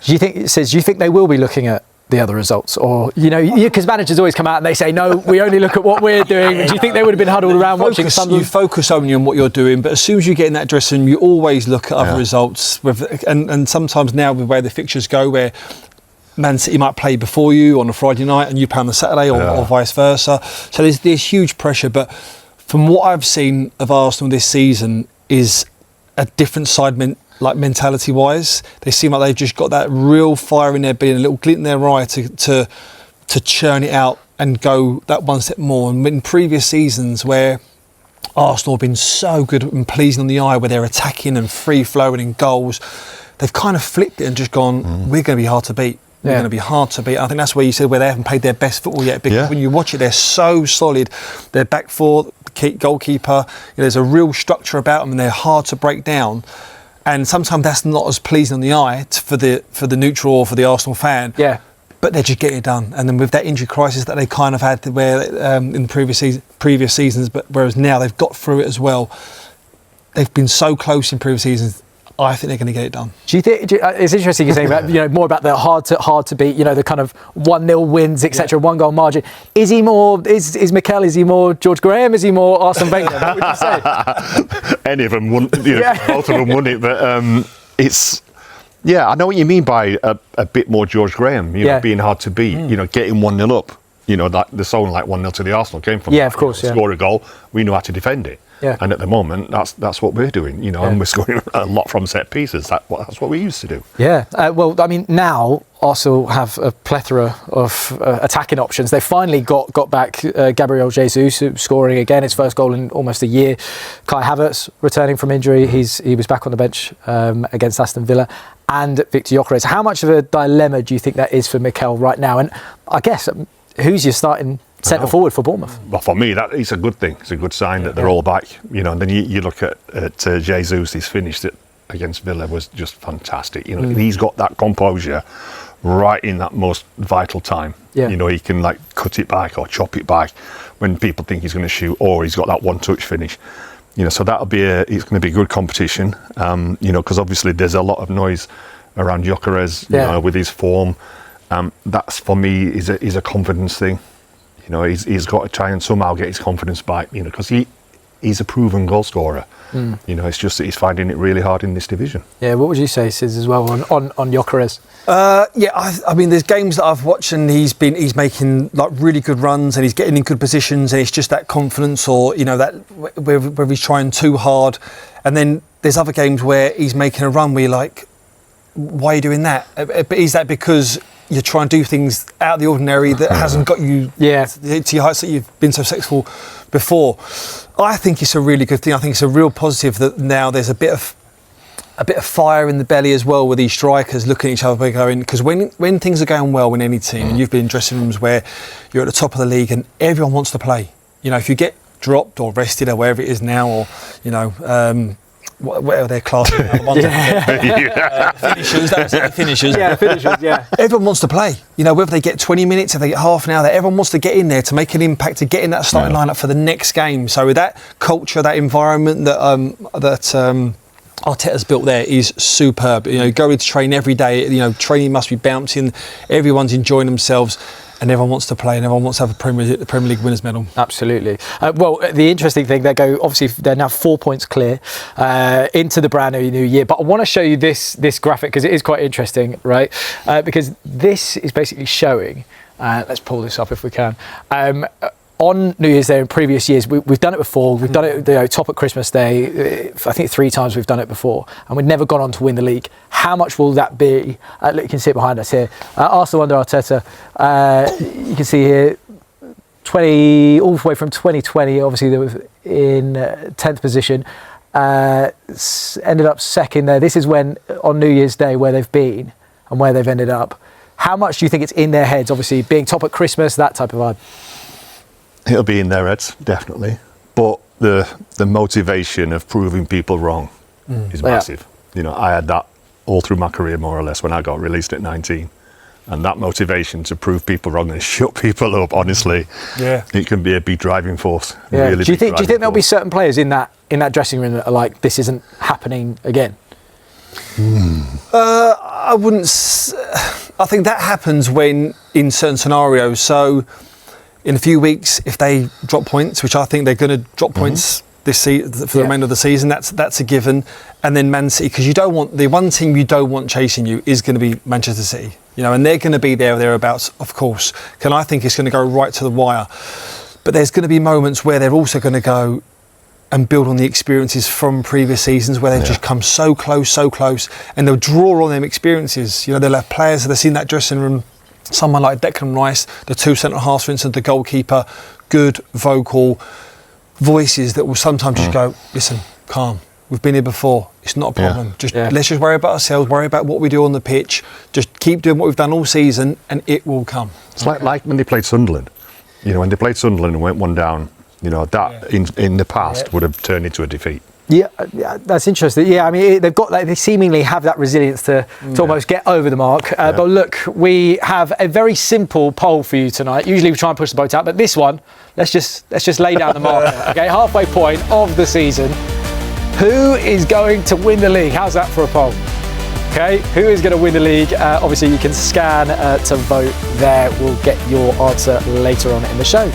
Do you think they will be looking at the other results, or because managers always come out and they say no, we only look at what we're doing? Do you think they would have been huddled around watching Sunderland? You focus only on what you're doing, but as soon as you get in that dressing room, you always look at other results. And sometimes now with where the fixtures go, where Man City might play before you on a Friday night and you play on the Saturday, or vice versa. So there's huge pressure. But from what I've seen of Arsenal this season is a different side mentality-wise. They seem like they've just got that real fire in their belly, a little glint in their eye to churn it out and go that one step more. And in previous seasons where Arsenal have been so good and pleasing on the eye, where they're attacking and free-flowing in goals, they've kind of flipped it and just gone, we're going to be hard to beat. We're going to be hard to beat. I think that's where you said where they haven't played their best football yet, because when you watch it, they're so solid. Their back four, the goalkeeper, there's a real structure about them and they're hard to break down. And sometimes that's not as pleasing on the eye for the neutral or for the Arsenal fan. Yeah. But they're just getting it done. And then with that injury crisis that they kind of had where in the previous seasons, but whereas now they've got through it as well. They've been so close in previous seasons. I think they're going to get it done. Do you think it's interesting you're saying about more about the hard to beat, the kind of 1-0 wins, etc., 1-goal margin. Is he more? Is Mikel? Is he more George Graham? Is he more Arsene Wenger? What would you say? Any of them wouldn't. Both of them wouldn't it? But it's. Yeah, I know what you mean by a bit more George Graham. Being hard to beat. Getting 1-0 up. Like the song like 1-0 to the Arsenal game from. Yeah, of course. Score a goal. We know how to defend it. Yeah. And at the moment, that's what we're doing, and we're scoring a lot from set pieces. That's what we used to do. Yeah. Well, I mean, now Arsenal have a plethora of attacking options. They finally got back Gabriel Jesus, scoring again his first goal in almost a year. Kai Havertz returning from injury. He was back on the bench against Aston Villa. And Victor Gyökeres. How much of a dilemma do you think that is for Mikel right now? And I guess who's your starting centre forward for Bournemouth? Well, for me, that is a good thing. It's a good sign that they're all back. And then you look at Jesus. He's finished it against Villa was just fantastic. He's got that composure right in that most vital time. Yeah. He can cut it back or chop it back when people think he's going to shoot, or he's got that one-touch finish. So it's going to be good competition. Because obviously there's a lot of noise around Gyökeres. With his form. That's for me is a confidence thing. He's got to try and somehow get his confidence back, because he's a proven goal scorer. It's just that he's finding it really hard in this division. Yeah, what would you say, Sis, as well on Gyökeres? I mean, there's games that I've watched and he's making really good runs and he's getting in good positions, and it's just that confidence, or that where he's trying too hard. And then there's other games where he's making a run where you're like, why are you doing that? But is that because you're trying to do things out of the ordinary that hasn't got you to your heights that you've been so successful before? I think it's a really good thing. I think it's a real positive that now there's a bit of fire in the belly as well, with these strikers looking at each other going, because when things are going well in any team, and you've been in dressing rooms where you're at the top of the league and everyone wants to play. If you get dropped or rested or wherever it is now, or whatever their class finishers. Everyone wants to play. Whether they get 20 minutes, if they get half an hour, everyone wants to get in there to make an impact, to get in that starting lineup for the next game. So with that culture, that environment that Arteta's built there is superb. Going to train every day. Training must be bouncing. Everyone's enjoying themselves. And everyone wants to play, and everyone wants to have a Premier League winners' medal. Absolutely. Well, the interesting thing, obviously they're now 4 points clear into the brand new year. But I want to show you this graphic because it is quite interesting, right? Because this is basically showing. Let's pull this up if we can. On New Year's Day in previous years, we've done it before. We've done it top at Christmas Day. I think 3 times we've done it before, and we've never gone on to win the league. How much will that be? Look, you can see it behind us here. Arsenal under Arteta. You can see here, all the way from 2020. Obviously, they were in 10th position. Ended up second there. This is when on New Year's Day where they've been and where they've ended up. How much do you think it's in their heads? Obviously, being top at Christmas, that type of vibe. It'll be in their heads, definitely. But the motivation of proving people wrong is massive. I had that all through my career, more or less, when I got released at 19. And that motivation to prove people wrong and shut people up, honestly, it can be a big driving force. Yeah. Really do you think there'll be certain players in that dressing room that are like, this isn't happening again? I wouldn't. I think that happens when in certain scenarios. So, in a few weeks, if they drop points, which I think they're going to drop points this for the remainder of the season, that's a given. And then Man City, because you don't want the one team you don't want chasing you is going to be Manchester City. And they're going to be there or thereabouts, of course. And I think it's going to go right to the wire. But there's going to be moments where they're also going to go and build on the experiences from previous seasons where they've just come so close, and they'll draw on them experiences. They'll have players that have seen that dressing room, someone like Declan Rice, the two centre-halves, for instance, the goalkeeper, good vocal voices that will sometimes just go, listen, calm, we've been here before, it's not a problem. Let's just worry about ourselves, worry about what we do on the pitch, just keep doing what we've done all season and it will come. It's like when they played Sunderland. When they played Sunderland and went one down, that in the past would have turned into a defeat. Yeah, that's interesting. Yeah, I mean, they seemingly have that resilience to almost get over the mark. But look, we have a very simple poll for you tonight. Usually we try and push the boat out, but this one, let's just lay down the marker. Okay, halfway point of the season. Who is going to win the league? How's that for a poll? Okay, who is going to win the league? Obviously, you can scan to vote there. We'll get your answer later on in the show.